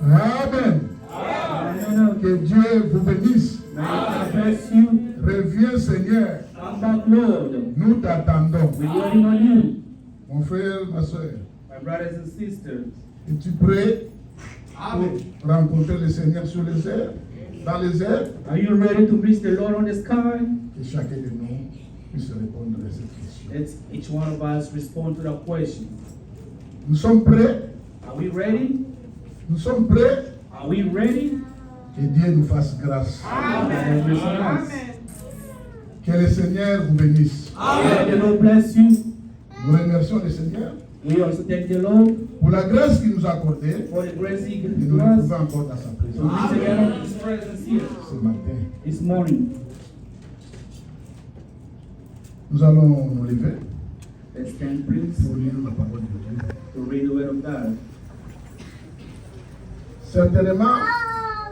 Amen. Que Dieu vous bénisse. Reviens, Seigneur. Nous t'attendons. Mon frère, ma soeur. My brothers and sisters, Es-tu prêt pour rencontrer le Seigneur sur les airs, dans les airs? are you ready to reach the Lord on the sky? Que chacun de nous puisse répondre à cette question. Let's each one of us respond to that question. Nous sommes prêts? Are we ready? Nous sommes prêts? Are we ready? Que Dieu nous fasse grâce. Amen. Que le Seigneur vous bénisse. May the Lord bless you. Nous remercions le Seigneur We also thank the Lord pour la grâce qu'il nous a accordée for the grace He de gives nous to us retrouver encore dans sa to présence be together in His presence here ce matin. this morning. Nous allons nous lever Let's stand, please, pour lire la parole de Dieu. to read the Word of God. Certainement,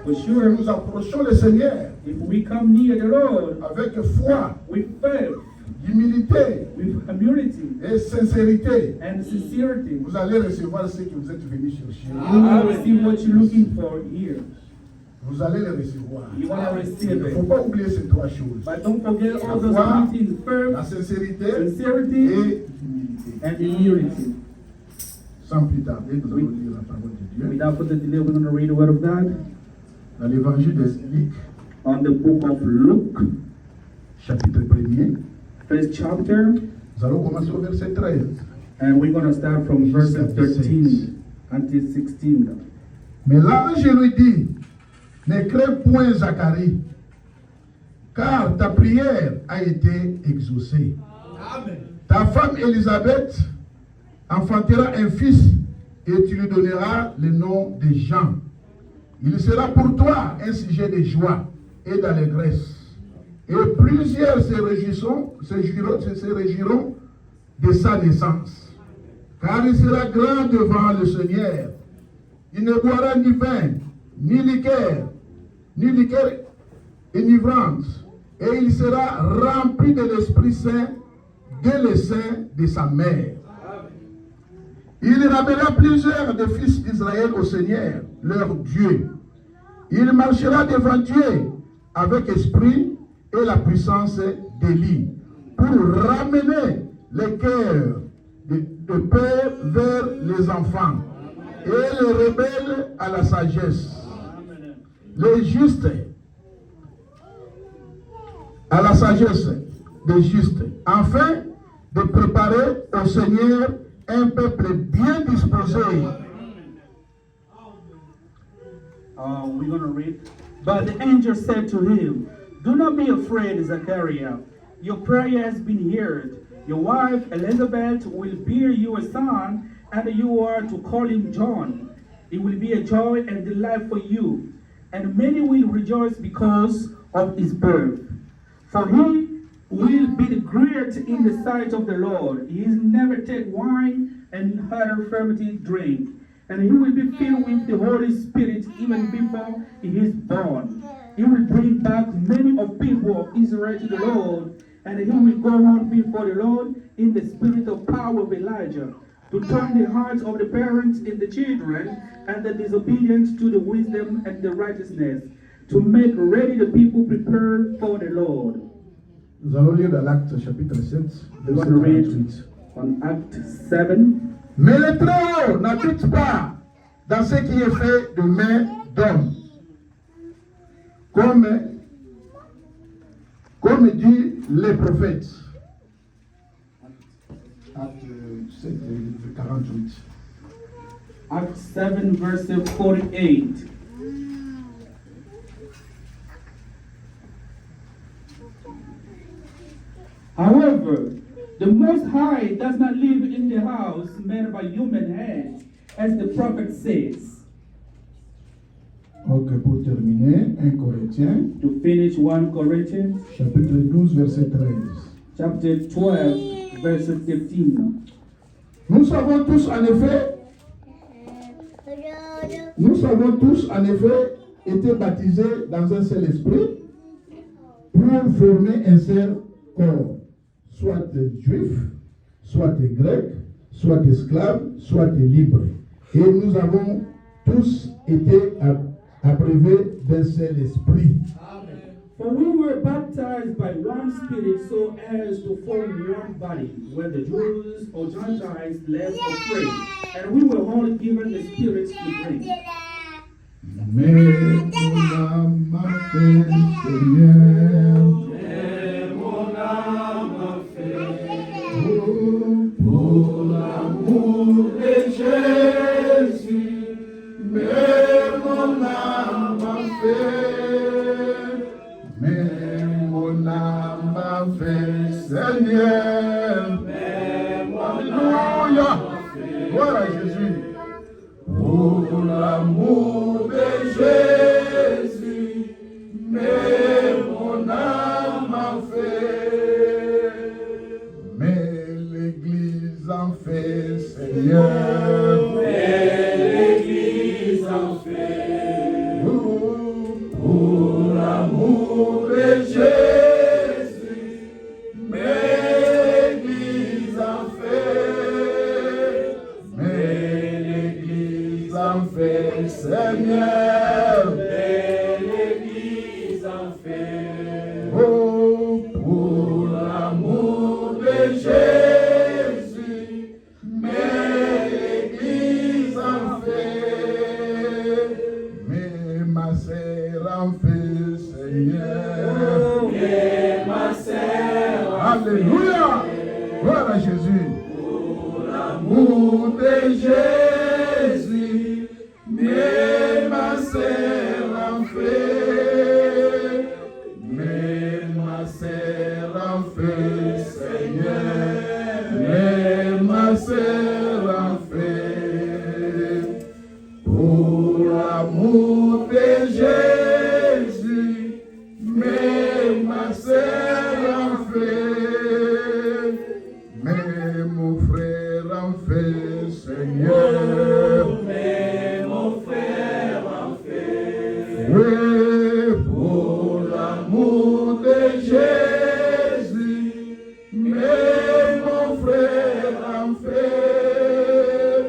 For que sure, nous approchons le Seigneur if we come near the Lord avec foi, with faith, humilité with humility et sincérité, and sincerity, vous allez recevoir ce que vous êtes venus chercher. you will receive what you're looking for here. Vous allez le recevoir. You want to Il receive ne faut it. pas oublier ces trois choses. But don't forget all those La three things: La faith, sincérité sincerity, et l'humilité. and humility. Sans plus tarder, nous allons lire la parole de Dieu. Without further delay, we're going to read the Word of God Dans l'évangile de Luc, on the book of Luke, chapitre 1er, first chapter, nous allons commencer au verset 13. and we're going to start from verse 13 until 16. Mais l'ange lui dit, ne crains point Zacharie, car ta prière a été exaucée. Ta femme Élisabeth enfantera un fils et tu lui donneras le nom de Jean. Il sera pour toi un sujet de joie et d'allégresse. Et plusieurs se réjouiront de sa naissance. Car il sera grand devant le Seigneur. Il ne boira ni vin, ni liqueur enivrante. Et il sera rempli de l'Esprit Saint dès le sein de sa mère. Il ramènera plusieurs des fils d'Israël au Seigneur, leur Dieu. Il marchera devant Dieu avec esprit et la puissance d'Élie pour ramener les cœurs de père vers les enfants et les rebelles à la sagesse. Les justes à la sagesse des justes, afin de préparer au Seigneur un peuple bien disposé. We're going to read. But the angel said to him, "Do not be afraid, Zechariah. Your prayer has been heard. Your wife Elizabeth will bear you a son, and you are to call him John. It will be a joy and delight for you, and many will rejoice because of his birth. For he will be great in the sight of the Lord. He will never take wine and other fermented drink. And he will be filled with the Holy Spirit even before he is born. He will bring back many of people of Israel to the Lord, and he will go on before the Lord in the spirit of power of Elijah, to turn the hearts of the parents in the children, and the disobedient to the wisdom and the righteousness, to make ready the people prepared for the Lord." Nous allons lire dans l'Acte chapitre 7, We're verset going to read 48. on Act 7. Mais le Très-Haut n'habite pas dans ce qui est fait de main d'homme. Comme dit les prophètes. Acte 7, 48. Act 7, verse 48. However, The Most High does not live in the house made by human hands, as the prophet says. Ok, pour terminer, 1 Corinthiens, To finish 1 Corinthians chapitre 12, verset 13. chapter 12, verse 13. Nous avons tous en effet été baptisés dans un seul esprit pour former un seul corps, soit juif, soit grec, soit esclave, soit libre. Et nous avons tous été abreuvés d'un seul esprit. For we were baptized by one Spirit so as to form one body, whether Jews or Gentiles, slave or free, and we were all given the Spirit to drink. Mais mon âme a fait, Seigneur. Mais mon âme a fait, pour l'amour de Jésus. Mais mon âme a fait, mais mon âme a fait, Seigneur. Alléluia. Gloire à Jésus. Pour l'amour de Jésus, mais mon âme en fait, mais l'Église en fait, Seigneur. Mais l'Église en fait, pour l'amour de Jésus, mais l'Église en fait, mais l'Église en fait, Seigneur. Mais l'Église en fait, oh, pour l'amour de Jésus, mais l'Église en fait, mais ma sœur en fait, Seigneur. Mais ma sœur en fait. Alléluia. Gloire à Jésus. Pour l'amour de Jésus, mais ma sœur en fait, mais ma sœur en fait, Seigneur, mais ma sœur en fait, pour l'amour de Jésus, mais ma sœur en fait, mais mon frère en fait, Seigneur. Mais mon frère en fait. Oui, pour l'amour de Jésus, mais mon frère en fait.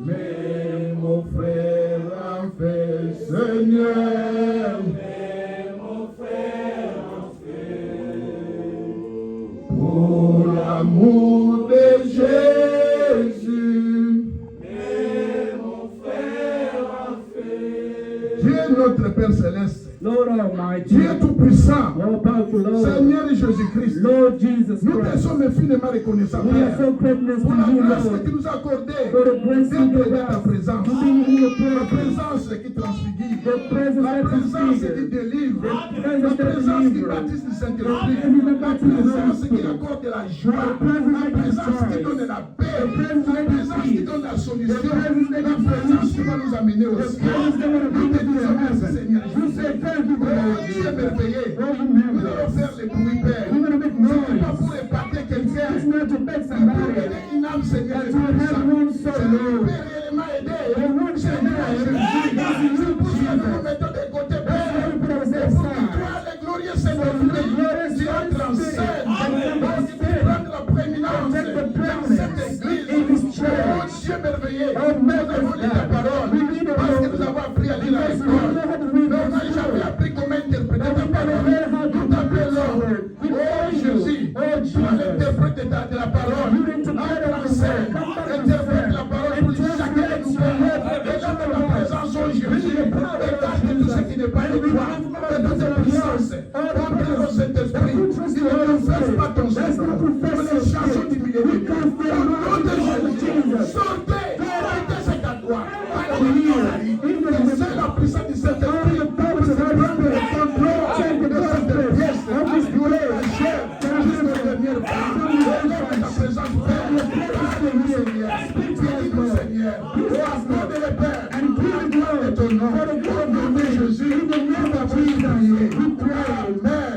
Mais mon frère en fait, Seigneur. Mais mon frère en fait. Pour l'amour de Jésus, mais mon frère en fait. Dieu notre Père Céleste, Lord Almighty, Dieu Tout-Puissant, all powerful Lord, Seigneur Jésus-Christ, Lord Jesus nous te Christ, sommes infiniment reconnaissants, we are Père, so grateful pour la to you, grâce que Lord, tu nous as accordée for the grace you d'être give dans ta us, présence. to be in your La presence, présence qui transfigure, the presence la that présence qui transfigures, délivre, the la presence that présence qui delivers, baptise du the Saint-Esprit, presence that la baptizes the Holy présence qui Spirit, accorde la joie, the presence la that présence qui gives donne la paix, the presence la that présence qui gives donne la peace, solution, the presence that la gives présence qui solution, va nous amener au the ciel. presence that will Nous bring te us to disons merci, heaven. Seigneur We say Jésus. thank you, Oh, Lord Dieu Jesus. merveilleux. Oh, you Nous allons marvelous. faire les bruits, Père. We're going to make Ce n'est pas noise. pour épater quelqu'un, It's not to beg mais pour somebody, aider une âme, Seigneur but to have Jésus. one soul, C'est nous Lord. qui peut réellement aider. The one C'est shall nous, die, Jésus. C'est pour ça que nous nous Jesus. mettons de côté, That's why Père. we put ourselves Et pour que aside. toi, le glorieux So Saint-Esprit, the glorious tu entres en Spirit, scène. Amen. Oh, tu peux prendre la prééminence Take the dans preeminence cette église. in this Oh, church. Dieu merveilleux. Oh, Nous avons lu ta God. parole. We read the Parce que word. nous avons appris à lire à Because we l'école. know how to read Mais on n'a this jamais word. appris comment interpréter But ta we never parole. learn how to Nous read this t'appelons. word. We Oh, praise Jésus. you. Oh, Toi, Jesus. l'interprète de la parole. You interpret Entre en the scène. word. Come back and Interprète say. la parole And pour chacun de nous, Père. Et donne la présence, oh Jésus. Écarte tout ce qui n'est pas de toi. Et donne ta puissance. Remplis-nous, Saint-Esprit. Si on ne confesse pas ton sang, nous les chassons du milieu de nous. Au nom de Jésus, sortez. Arrêtez cet endroit. Alléluia. C'est la puissance du Saint-Esprit. Pour se prendre le contrôle de cette pièce. Nous voulons la chair jusqu'au dernier pas. Père. Bénis-nous, Seigneur. Au nom de le Père. And give glory to ton nom. Au nom de Jésus. Nous avons prié.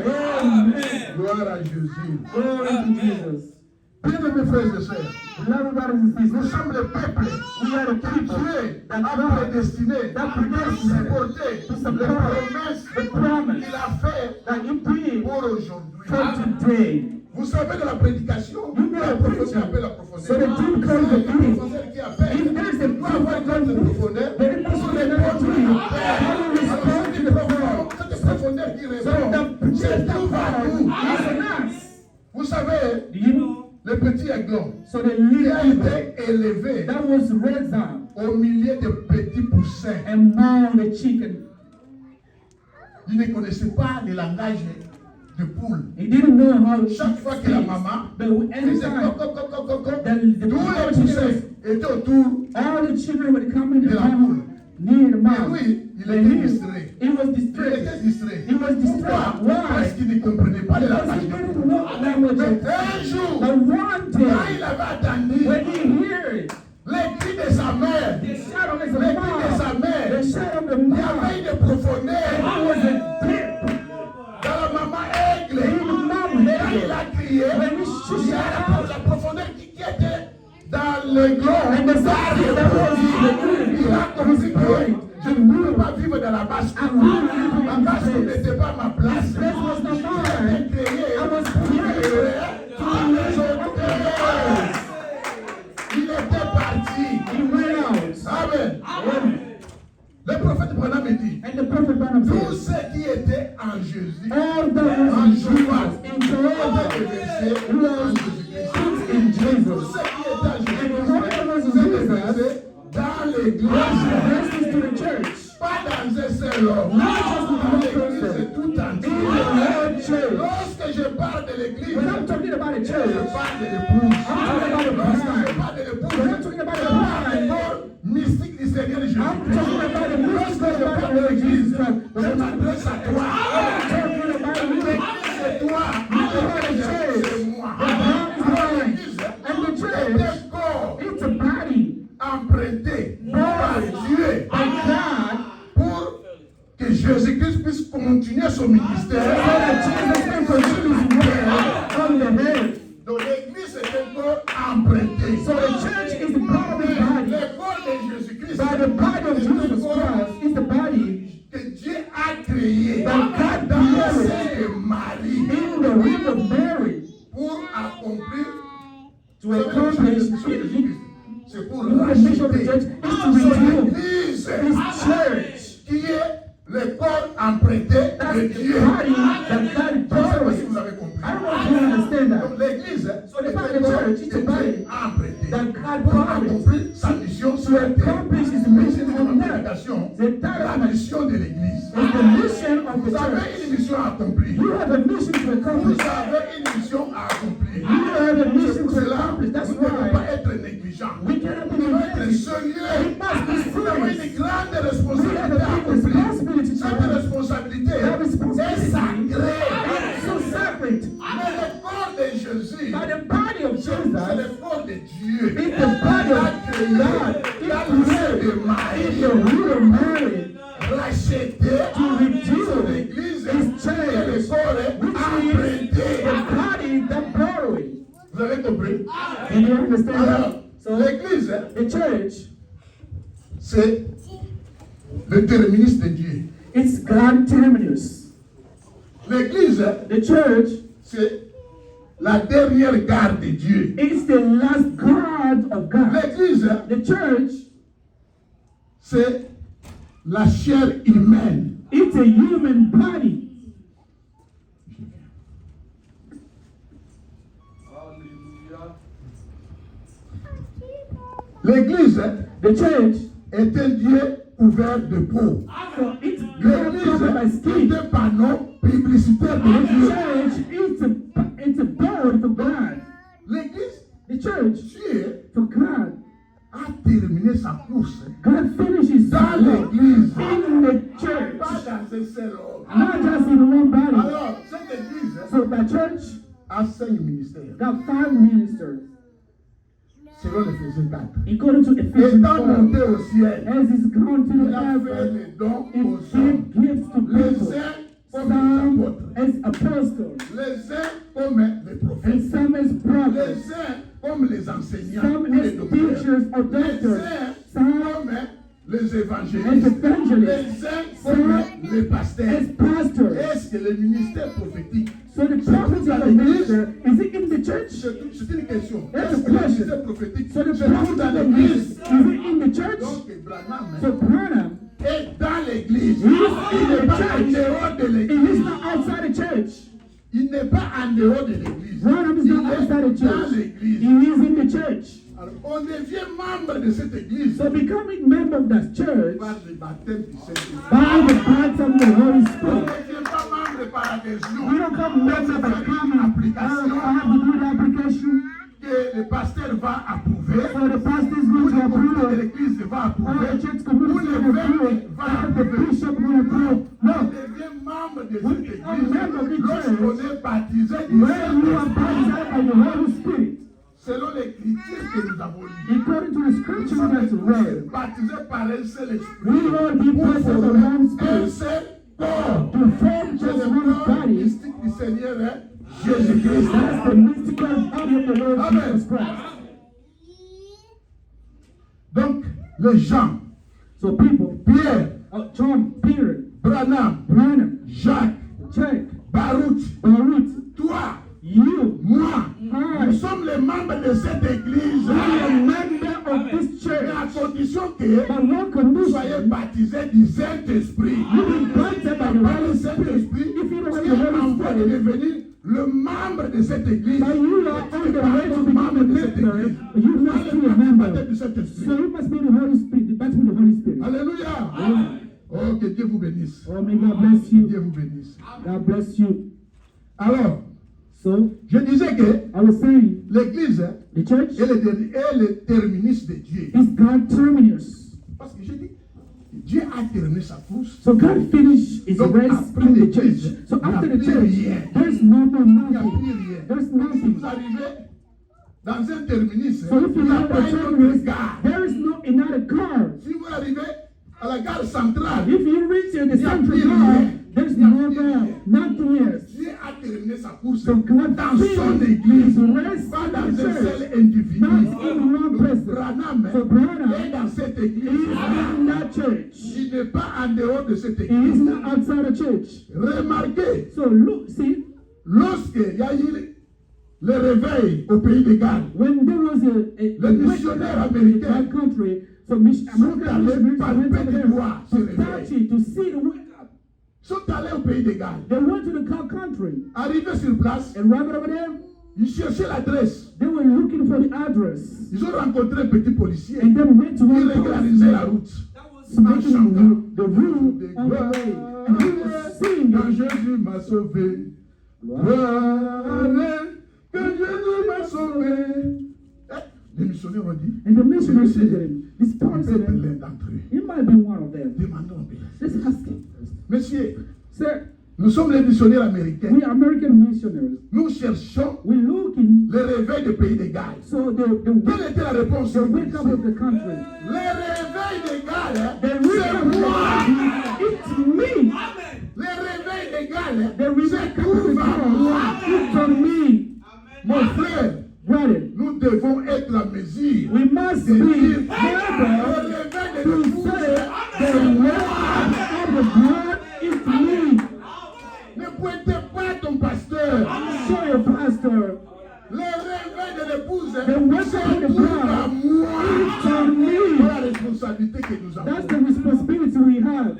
Amen. Gloire à Jésus. Glory to Jesus. Bien-aimés frères et sœurs, Beloved brothers and sisters, nous sommes le peuple we are the que people Dieu that a God prédestiné that pour predestined supporter to les support promesses the promise qu'il a faites that you did pour aujourd'hui. for today. Vous savez, dans la prédication, You know la the profondeur preaching. appelle la profondeur. So the deep comes the C'est la deep. profondeur qui appelle. If there's a Il doit avoir une grande profondeur there is pour no répondre deep. à l'appel. How do we Alors, respond cette to the profondeur, call? cette profondeur qui So répond, c'est the tout à call nous. is on us. Vous savez, Do you know? le petit aiglon So the qui a little été élevé that was raised up au milieu de petits poussins, among the chicken. il ne connaissait pas le langage de poule. He didn't know how Chaque fois que la maman but faisait anytime coq, the tous les poussins étaient autour all the children would come in de and la poule. come near the Et mouth. lui, il But était he distrait. was Il distressed. était distrait. He was distressed. Pourquoi? Why? Parce qu'il ne comprenait pas le Because langage he de didn't poule. know language. Mais un jour, But one quand day, il avait attendu when he heard les cris de sa mère, the shout of his les cris de sa mouth, mère, the shout of the il y mouth, avait une profondeur it was a dip dans la maman aigle. in the mouth. Quand il a crié, il y a la profondeur qui était dans le gland. And the sound that was Il a commencé à crier. Je ne peux pas vivre dans la basse-cour. La basse-cour n'était pas ma place. This was the mine. J'ai créé I was created tous les autres. Il était parti. He went out. Amen. Le prophète Branham dit, And the prophet Branham tous said, ceux qui étaient en Jésus, all those en in Jésus, Jesus, in tous Jehovah, les versets en was Jésus-Christ. put in Tous Jesus. ceux qui étaient en And Jésus-Christ, whoever was in c'est des Jesus, versets dans l'église. blessings to the church. Pas dans un seul homme. Dans l'église tout In the entier. whole church. Lorsque je parle de l'église, When I'm talking about a je church, parle de l'épouse. I'm talking about a Lorsque je bride. parle de l'épouse, When I'm talking about je a parle bride, du corps mystique du Seigneur Jésus. I'm talking about the Lorsque mystery je of parle de l'église, Jesus Christ. je m'adresse à toi. I'm talking about the L'église, c'est toi. L'église, c'est moi. Alors, l'église And the est church, un corps it's a body emprunté par Dieu by God pour que Jésus-Christ puisse continuer son so ministère. that Jesus can continue his work on the earth. Donc l'église est un corps emprunté. So the church is the part of the body. Le corps de Jésus-Christ By the body of est Jesus un corps Christ is the body que Dieu a créé that God dans le created sein de Marie in the rib of Mary pour accomplir to accomplish c'est pour the mission of the church racheter. is to redeem L'église his church. qui est le corps emprunté That's de the Dieu. body that God Je ne sais pas si borrowed. vous avez compris. I don't know if you understand Donc that. l'église So the est body un of the corps church is que a Dieu body a emprunté that God pour borrowed accomplir sa mission sur to la terre. accomplish his C'est mission une on earth. application The de la third mission de l'église. is the mission of the Vous avez church. une mission à accomplir. You have a mission to Vous accomplish. avez une mission à accomplir. You have a C'est mission pour to cela accomplish. que That's vous ne devez pas why être négligent. we cannot be Vous devez être neglected. sérieux. We must be Vous avez serious. une grande We have responsabilité a à big accomplir. responsibility to Cette accomplish. responsabilité That est responsibility sacrée. is so sacred. Mais le corps de Jésus, By the body of c'est Jesus, le corps de Dieu. it's the body Il a of créé God. dans It's le sein de created in Marie. the root of Mary Racheté to redeem sur l'église his et church, le corps est which is emprunté. the body that borrowed. Vous avez compris? Do you understand Alors, that? So l'église, the church, c'est le terminus de Dieu. it's God terminus. L'église, The church, c'est la dernière gare de Dieu. it's the last guard of God. L'église, The church, c'est la chair humaine. it's a human body. L'église The church, est un Dieu couvert de peau. so it's God covered by L'église skin. est un panneau publicitaire de The Dieu. church, it's a board for God. L'église, The church, Dieu for God. a terminé sa course God finishes dans work l'église, in the church, pas dans un seul homme. not just in one body. Alors, cette église So the church a 5 ministères. got 5 ministers. selon l'Éphésiens 4. According to Ephesians Étant 4, monté au ciel, as he's gone to il the a fait heaven, les dons he aux hommes. gave gifts to Les people. uns comme les Some apôtres, as apostles, les uns comme les prophètes, and some as prophets, les uns comme les enseignants some ou les as docteurs, teachers or les doctors, uns some comme les as évangélistes, evangelists, les uns comme les pasteurs. as pastors. Est-ce que le ministère prophétique, So the prophecy of the minister, is it in the church? c'est une question, That's est-ce a que le question. ministère prophétique So the se trouve prophecy dans of the l'église? minister, is it in the church? Donc Branham So Branham, est dans l'église. He is Il in n'est the pas en church. dehors de he is l'église. not outside the church. Il n'est pas en dehors de l'église. Branham is Il not est outside the dans church. He l'église. is in the church. Alors, on devient membre de cette église So becoming member of that church par le baptême du Saint-Esprit. by the baptism of the Holy On ne Spirit. devient pas membre par adhésion. We don't come member by coming. I have to do the application. Que le pasteur va approuver. So the pastor is Ou going to le comité de approve. l'église va Or approuver. the church Ou community will approve. l'évêque va Or the approuver. bishop will approve. On No. devient membre de cette église member of the lorsqu'on church. est baptisé du When you are Saint-Esprit. baptized by the Holy Spirit, Selon l'écriture que nous avons lue. according to the Nous scripture sommes that's tous read, baptisés par un seul esprit. we all be Pour baptized by the former Holy un Spirit seul corps. to form C'est just le one corps body. mystique du Seigneur Jésus-Christ. That's the mystical body of the Lord Amen. Jesus Christ. Donc, les gens, So people, Pierre, John, Peter, Branham, Branham, Jacques, Jack, Baruch, Baruch, toi, you, moi, I, nous sommes les membres de cette église. we are member of this Mais à church. condition que But one vous soyez condition, baptisés du Saint-Esprit. you be baptized by the Par le Holy Spirit. Saint-Esprit, If you don't have qui the est en Holy voie de Spirit, devenir le membre de cette église. but you are Tu on n'es the pas way to un membre become de a cette member, église. you must be a member. Du Saint-Esprit. So you must be the Holy Spirit, the baptism of the Holy Spirit. Alléluia. Oh, que Dieu vous bénisse. Oh, may God bless you. Dieu vous bénisse. God bless you. Alors, So, je disais que I was saying, l'église the church est le terminus de Dieu. is God's terminus. Parce que j'ai dit, Dieu a terminé sa course. So God finished his Donc, race après in the l'église, church. So il n'y a after the plus church, rien. there's no more Il n'y a nothing. plus rien. There's Si nothing. vous arrivez dans un terminus, So if il you n'y a have pas a une autre terminus, gare. there is no another car. Si vous arrivez à la gare centrale, If you reach the Il y a central plus car, rien. there's Il y a no plus more, rien. nothing else. Dieu a terminé sa course So God dans son finished église, his race pas in dans the un church. seul individu. Not in one Donc, person. Branham So Branham est dans cette is église. in that church. Il n'est pas en dehors de cette He is église. not outside the church. Remarquez, So look, see, lorsqu'il y a eu le réveil au pays de Galles, when there was a missionnaires in américains that country, so American allés missionaries went palper over du there doigt ce to réveil. touch it, to see the wake up. sont allés au pays de Galles. They went to the country Arrivés sur place, and right over there, ils cherchaient l'adresse. they were looking for the address Ils ont rencontré un petit policier. and then went to Ils one régularisaient la policeman route. making the route on the way. And he was singing, Quand Jésus m'a sauvé. Gloire, que Jésus m'a sauvé. Les missionnaires ont dit, and the missionary said to him, this peut être person, l'un d'entre eux. he might be one of them. Demandons. Let's ask him. Monsieur, Sir, nous sommes les missionnaires américains. we are American missionaries. Nous cherchons We're looking, le réveil du pays de Galles. so the Quelle était la réponse? the wake up of the country. Le réveil de Galles, The wake up c'est of the moi. country, it's me. Le réveil de Galles, The se wake up of the trouve en moi. country, it's on me. Mon frère, Brother, nous devons être à mesure we must de be dire able le réveil de to l'épouse. say the wake up of the blood is me. Ne pointez pas ton pasteur. Show your pastor. Le réveil de l'épouse The wake up of se the trouve en blood moi. is on C'est me. la responsabilité que nous That's the avons. responsibility we have.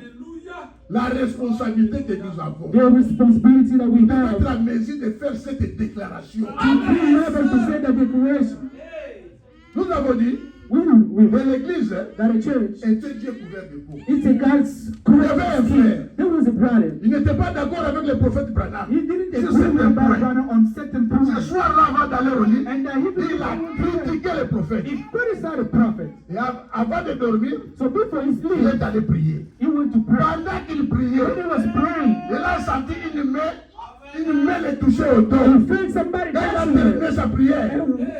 La responsabilité que nous avons. The responsibility that we Nous devons être have à mesure de faire cette déclaration. to be able to say the declaration. Nous avons dit We que l'église that a church, était Dieu couvert de peau. it's a God's Il y avait un correct frère. thing. There was a brother. Il n'était pas d'accord avec le prophète Branham. He didn't Sur agree with certains that points. brother on certain Ce points. soir-là, avant d'aller au lit, And il a critiqué le prophète. he criticized the prophet. Et avant de dormir, So before he il sleep, est allé prier. he went to pray. Pendant qu'il priait, When he was praying, il a senti une main une main le touchait au dos. You feel somebody Quand il a touch terminé you. sa prière, And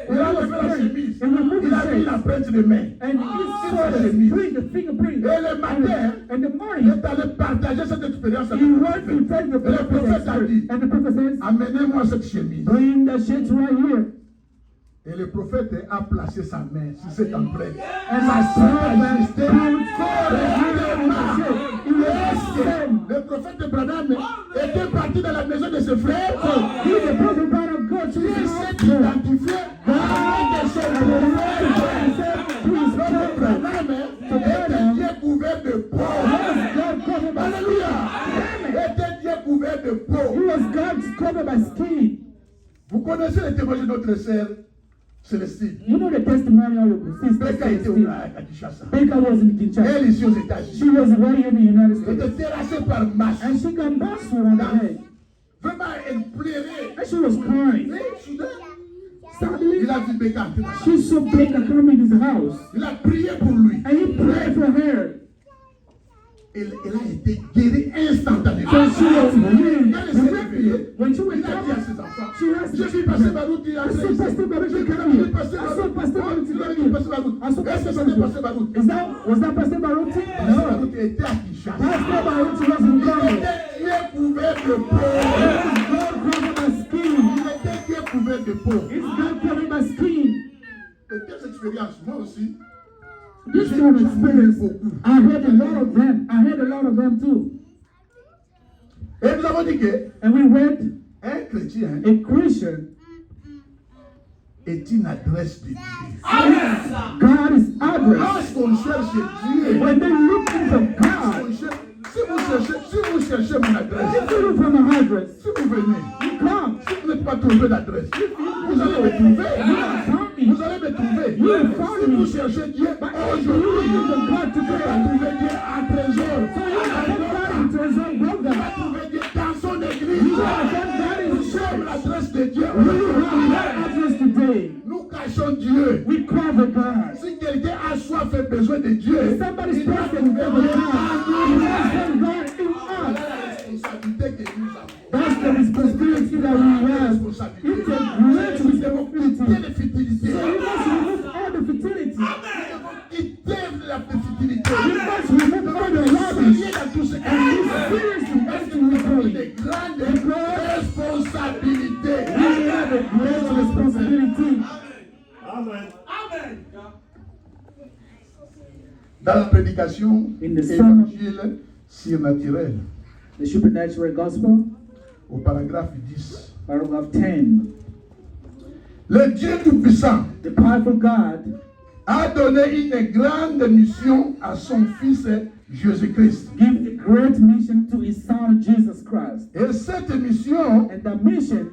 il a he was levé la praying. chemise. And he moved Il a his mis la face. pointe de main. And he saw the print, the fingerprint. Et le matin, And the il morning, est allé partager cette expérience avec he le went to tell the Et le prophète a dit, and the prophet says, amenez-moi cette chemise. bring the shit right here. Et le prophète a placé sa main sur cette empreinte. And Sa my sœur a servant existé correctement. Le prophète Branham était parti dans la maison de ses frères. He's a prophet of God. Il s'est identifié avec son prophète. Le Branham était Dieu couvert de peau. Alléluia. Était Dieu couvert de He peau. was God's covered by skin. Vous connaissez le témoignage de notre sœur Célestine. You know the testimony of your sister Becca était Celestine. à Kinshasa. Becca was in Kinshasa. Elle ici aux She États-Unis. was right here in the United Elle était States. terrassée par masse. And she got bounced on the head. Vraiment, elle pleurait. And she was crying. Et soudain, Suddenly, il a vu Becca entrer dans sa she saw Becca come in his house. Il a prié pour lui. And he prayed for her. Elle a été guérie instantanément. So she was healed Quand elle s'est directly. réveillée, When she il went a dit à out, ses enfants, she asked je suis passé Barout, il a I saw Pastor Baruch come here. I saw Pastor Baruch come here. I saw Pastor Baruch. Was that Pastor Baruch? No. Barout était à Kinshasa. Pastor Baruch was in Il Congo. était Dieu couvert de peau. God covered my skin. Il était Dieu couvert de peau. It's God covered my skin. Et quelle expérience, moi aussi. This kind of experience, I had a lot of them. I had a lot of them too. Et nous avons dit que And we went, un chrétien a Christian, est une adresse de Dieu. God is address. Lorsqu'on cherche Dieu, When they looking for God, si vous cherchez mon adresse, if you look for my address, si vous venez, you come. si vous n'êtes pas trouvé d'adresse, vous allez me trouver. Vous allez me trouver. Si vous cherchez Dieu aujourd'hui, vous allez trouver Dieu à trésor. Vous allez trouver Dieu dans son église. Nous sommes l'adresse de Dieu. Nous cachons Dieu. We cover God. Si quelqu'un a soif et besoin de Dieu, Somebody's il doit present trouver for Dieu God. en nous. God in Voilà us. la responsabilité que nous avons. That's the responsibility that we have. It's a great Nous devons quitter responsibility. les futilités. So we must remove all the fertility. Quitter la futilité. We must remove all the rubbish. Sérieux dans tout ce And be serious in everything we're doing. de grandes responsabilités. We have a great responsibility. Dans la prédication In the sermon. évangile surnaturel, The supernatural gospel, au paragraphe 10, paragraph 10. le Dieu Tout-Puissant The powerful God a donné une grande mission à son Fils Jésus-Christ. gave a great mission to his son Jesus Christ. Et cette mission, And the mission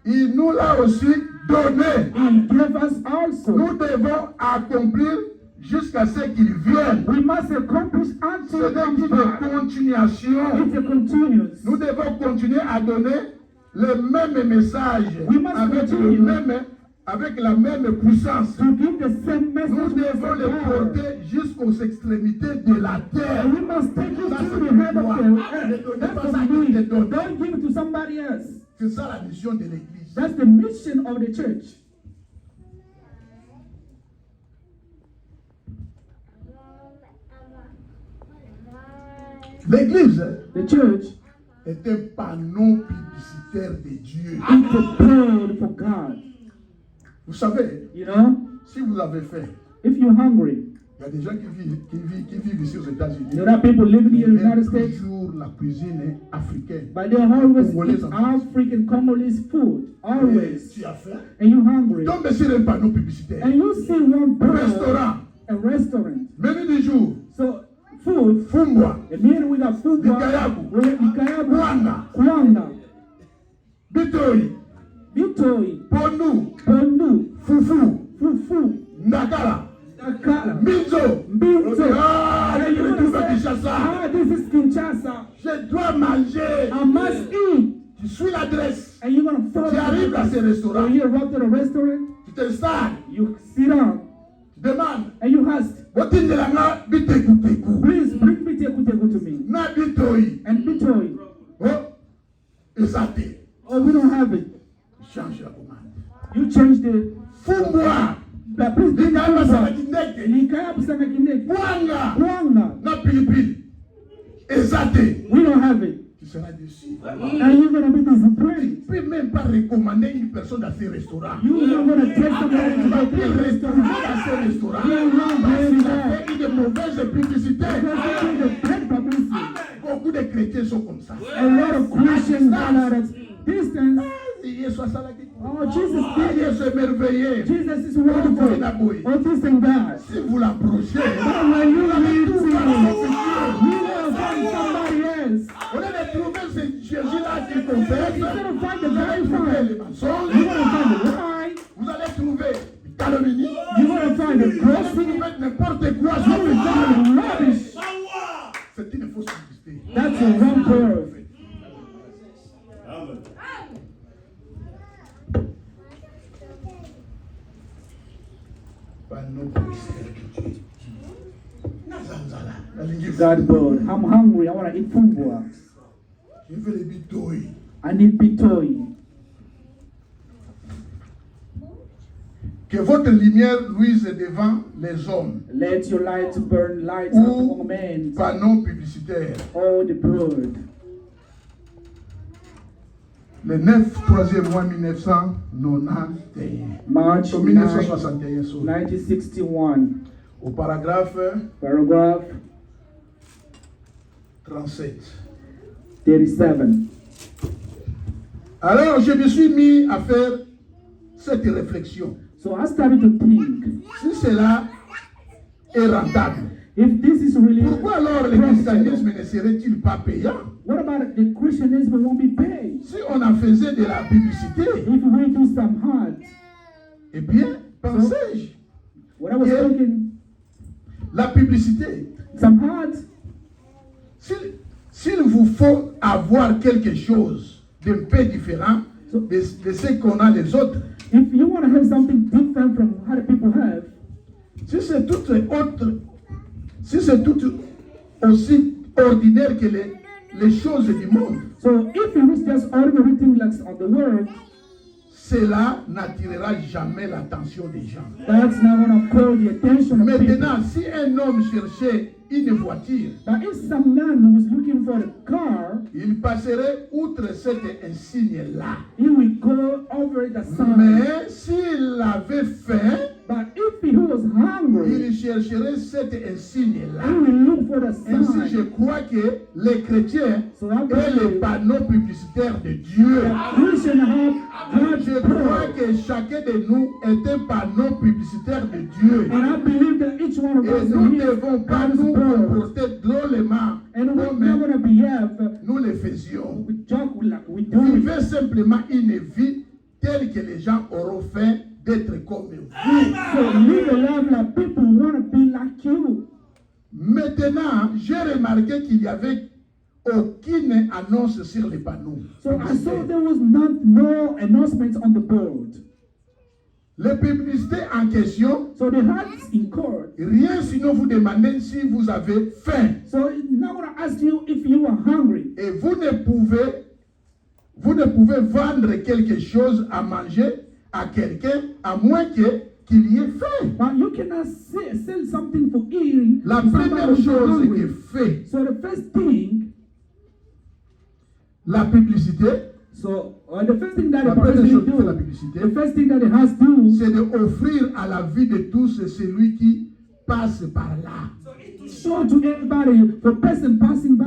il nous l'a aussi donnée. he gave us also. Nous devons accomplir jusqu'à ce qu'il vienne. We must accomplish until C'est he comes une back. continuation. It's a continuous. Nous devons continuer à donner le même message We must continue. avec la même puissance. To give the same message. Nous with devons the le power. porter jusqu'aux extrémités de la terre. And we must take it Ça, to c'est the pour head toi. of Ne the earth. donnez That's pas what ça we qui te need. donne. Don't give it to somebody else. C'est ça la mission de l'Église. That's the mission of the church. L'Église The church est un panneau publicitaire de Dieu. is a bird for God. Vous savez, You know, si vous l'avez fait, if you're hungry, il y a des gens qui vivent ici aux États-Unis. there are people living here in the Ils United aiment States, toujours la cuisine africaine. but they always Congolais eat en African Congolese food. Et Always. tu as faim. And you're hungry. Tombe sur un panneau publicitaire. And you see one bird, Restaurant, a restaurant. menu du jour, So, food, Fumbwa, and then we got food, Bikayabu. Bikayabu, Kwanga, Bitoi, Bitoi, Ponu, Pondu, Fufu, Fufu, Nakala, Akala, Minzo. Binto. Ah, And je you me trouve à wanna say, Kinshasa. this is Kinshasa. Je dois manger. I must eat. Tu suis l'adresse. And you're gonna follow Tu arrives à ce So restaurant. you arrive to the restaurant, Tu t'installes. you sit down, Tu demandes. and you ask, Otindelanga bitekuteku. please bring Biteku to me. Na bitoi. And Bitoi. Oh. Et athées. Oh, we don't have it. Change la commande. You change the. Fumwa. But please do Likayaba not. sana kindeke. Likaya busanga kineki. Mwanga. Wanga. Na pilipili. Ezate. We don't have it. Tu seras déçu. And you're gonna be Tu disappointed. ne peux même pas recommander une personne dans ces restaurants. You're not gonna take somebody Tu to vas go to plus the restaurer restaurant. dans ces restaurants. Yeah, yeah, Parce qu'il yeah. a fait une mauvaise publicité. Because they do the bad publicity. Beaucoup de chrétiens sont comme ça. A lot of Christians are at a distance. Yesu asalaki. Oh, Jesus did it. Yesu est merveilleux. Jesus is wonderful. Oh, this and that. Si vous l'approchez, But when you vous allez leave tout to voir son futur. you will find somebody else. Au lieu de trouver ce Jésus-là qui confesse, Instead of find the vous allez very trouver fine, les mensonges, you're gonna find the lie. vous allez trouver les calomnies, You're gonna find the vous allez grocery. trouver n'importe quoi. You will find the rubbish. C'est une fausse publicité. That's a wrong word. Pas non publicité. Nazanzala, nalingi God, God, I'm hungry. I want to eat fumbwa. Je veux les bidouilles. I need pitoi. Que votre lumière luise devant les hommes. Let your light burn lights among Ou men. panneaux publicitaires. Oh, the bird. Le 9, 3e mois 1991. March Au 9, 1961. sorry. 1961. Au paragraphe Paragraph 37. 37. Alors je me suis mis à faire cette réflexion. So I started to think, Si cela est rentable, if this is really pourquoi alors le christianisme ne serait-il pas payant? what about the Christianism won't be paid? Si on en faisait de la publicité, If we do some hard, eh bien, pensais-je, what I was Yeah. thinking, la publicité, some hard, s'il vous faut avoir quelque chose d'un peu différent de ce qu'on a les autres, if you want to have something different from how the people have, si c'est tout aussi ordinaire que les choses du monde, so if it was just ordinary things like on the world, cela n'attirera jamais l'attention des gens. that's not going to call the attention of people. Maintenant, si un homme cherchait une voiture, But if some man was looking for a car, il passerait outre cet insigne-là. he will go over the sign. Mais s'il avait faim, But if he was hungry, il chercherait cet insigne-là. he will look for the Ainsi, je sign. crois que les chrétiens So I et les believe panneaux publicitaires de Dieu. that we should have God's Je crois power. que chacun de nous est un panneau publicitaire de Dieu. And I believe that each one of Et us nous ne is devons pas God's nous power. comporter drôlement And we're not comme going to behave nous le faisions. with joke like we do. Vivez simplement une vie telle que les gens auront faim d'être comme vous. So live a life like people want to be like you. Maintenant, j'ai remarqué qu'il n'y avait aucune annonce sur les panneaux. So I saw there was no announcements on the board. Les publicités en question, So they had in court. rien sinon vous demander si vous avez faim. So now I'm going to ask you if you are hungry. Et vous ne pouvez vendre quelque chose à manger à quelqu'un à moins qu'il y ait faim. But you cannot sell something for eating. La to somebody première who's chose hungry. est faite. So the first thing, La publicité, the first thing that la the première person chose will que fait la do, publicité, the first thing that it has to do, c'est d'offrir à la vie de tous celui qui passe par là. show to everybody, the person passing by.